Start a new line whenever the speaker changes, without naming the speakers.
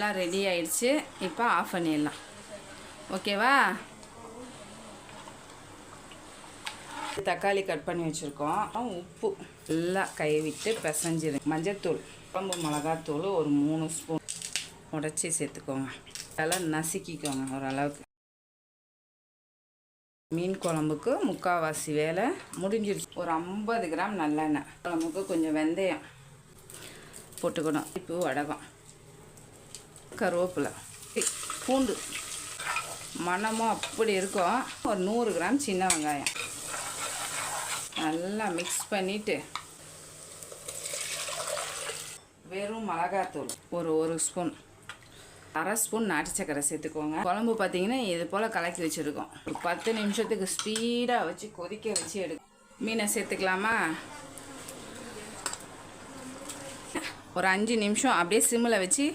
எல்லாம் ரெடி ஆயிடுச்சு. இப்போ ஆஃப் பண்ணிடலாம். ஓகேவா? தக்காளி கட் பண்ணி வச்சுருக்கோம். உப்பு எல்லாம் கை விட்டு பிசைஞ்சிரு. மஞ்சத்தூள், குழம்பு மிளகாத்தூள் ஒரு 3 ஸ்பூன் உடச்சி சேர்த்துக்கோங்க. அதெல்லாம் நசுக்கிக்கோங்க ஓரளவுக்கு. மீன் குழம்புக்கு முக்கால்வாசி வேலை முடிஞ்சிருச்சு. ஒரு 50 கிராம் நல்லெண்ணெய், குழம்புக்கு கொஞ்சம் வெந்தயம் போட்டுக்கணும். இப்போ வடகம், கருவேப்பிலை, பூண்டு மணமும் அப்படி இருக்கும். ஒரு 100 கிராம் சின்ன வெங்காயம் நல்லா மிக்ஸ் பண்ணிவிட்டு வெறும் மிளகாத்தூள் ஒரு ஸ்பூன், அரை ஸ்பூன் நாட்டு சக்கரை சேர்த்துக்கோங்க. குழம்பு பார்த்தீங்கன்னா இது போல் கலக்கி வச்சுருக்கோம். ஒரு 10 நிமிஷத்துக்கு ஸ்பீடாக வச்சு கொதிக்க வச்சு எடுக்கும். மீனை சேர்த்துக்கலாமா? ஒரு 5 நிமிஷம் அப்படியே சிம்மில் வச்சு